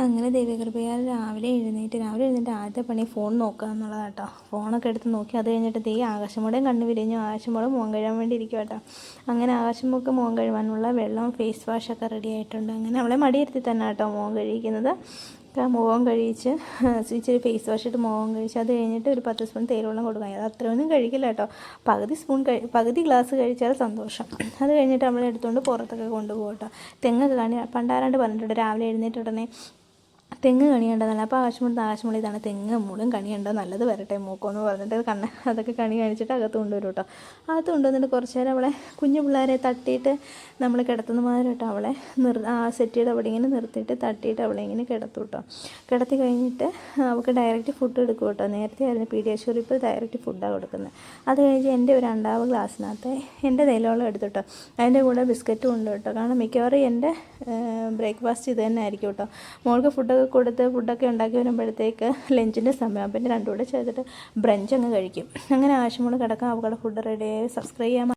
അങ്ങനെ ദൈവകൃപയാൽ രാവിലെ എഴുന്നേറ്റ് ആദ്യത്തെ പണി ഫോൺ നോക്കുക എന്നുള്ളതാണ് കേട്ടോ. ഫോണൊക്കെ എടുത്ത് നോക്കി അത് കഴിഞ്ഞിട്ട് ആകാശമോടെയും കണ്ണ് വിരിഞ്ഞു. ആകാശമോടെ മുഖം കഴുകാൻ വേണ്ടി ഇരിക്കുക കേട്ടോ. അങ്ങനെ ആകാശമൊക്കെ മുഖം കഴുകാനുള്ള വെള്ളം ഫേസ് വാഷൊക്കെ റെഡി ആയിട്ടുണ്ട്. അങ്ങനെ അവളെ മടിയിരുത്തി തന്നെ കേട്ടോ മുഖം കഴുകിക്കുന്നത്. മുഖം കഴിച്ച് ഇച്ചിരി ഫേസ് വാഷ് ഇട്ട് മുഖം കഴിച്ച് അത് കഴിഞ്ഞിട്ട് ഒരു 10 സ്പൂൺ തേയിലവെള്ളം കൊടുക്കുക. അത് അത്രയൊന്നും കഴിക്കില്ല കേട്ടോ. പകുതി ഗ്ലാസ് കഴിച്ചാൽ സന്തോഷം. അത് കഴിഞ്ഞിട്ട് നമ്മളെ എടുത്തുകൊണ്ട് പുറത്തൊക്കെ കൊണ്ടുപോകും കേട്ടോ. തെങ്ങൊക്കെ പണ്ടാരാണ്ട് പറഞ്ഞിട്ടുണ്ട് രാവിലെ എഴുന്നേറ്റ് ഉടനെ തെങ്ങ് കണിയേണ്ടതല്ല. അപ്പോൾ ആകാശമുള്ള ഇതാണ് തെങ്ങ് മൂളും കണിയുണ്ടോ നല്ലത് വരട്ടെ മൂക്കോന്ന് പറഞ്ഞിട്ട് അതൊക്കെ കണി കാണിച്ചിട്ട് അകത്ത് കൊണ്ടുവരും കേട്ടോ. അകത്ത് കൊണ്ടുവന്നിട്ട് കുറച്ച് നേരം അവളെ കുഞ്ഞു പിള്ളേരെ തട്ടിയിട്ട് നമ്മൾ കിടത്തുന്ന മാതിരി കേട്ടോ അവളെ സെറ്റ് ചെയ്ത് അവിടെ ഇങ്ങനെ നിർത്തിയിട്ട് തട്ടിയിട്ട് അവളെ ഇങ്ങനെ കിടത്തും കേട്ടോ. കിടത്തി കഴിഞ്ഞിട്ട് അവൾക്ക് ഡയറക്റ്റ് ഫുഡ് എടുക്കും കേട്ടോ. നേരത്തെ ആയിരുന്നു പീഡിയാഷ്യൂർ, ഇപ്പോൾ ഡയറക്റ്റ് ഫുഡാണ് കൊടുക്കുന്നത്. അത് കഴിഞ്ഞ് എൻ്റെ ഒരു 2 ഗ്ലാസ്സിനകത്ത് എൻ്റെ തേയിലവെള്ളം എടുത്തിട്ടോ. അതിൻ്റെ കൂടെ ബിസ്ക്കറ്റും ഉണ്ട് കേട്ടോ. കാരണം മിക്കവാറും എൻ്റെ ബ്രേക്ക്ഫാസ്റ്റ് ഇത് തന്നെ ആയിരിക്കും കേട്ടോ. മോൾക്ക് ഫുഡൊക്കെ ഉണ്ടാക്കി വരുമ്പോഴത്തേക്ക് ലഞ്ചിൻ്റെ സമയം, പിന്നെ രണ്ടും കൂടെ ചെയ്തിട്ട് ബ്രഞ്ച് അങ്ങ് കഴിക്കും. അങ്ങനെ ആവശ്യമുള്ള കിടക്കാൻ അവളുടെ ഫുഡ് റെഡി ആയി. സബ്സ്ക്രൈബ് ചെയ്യാൻ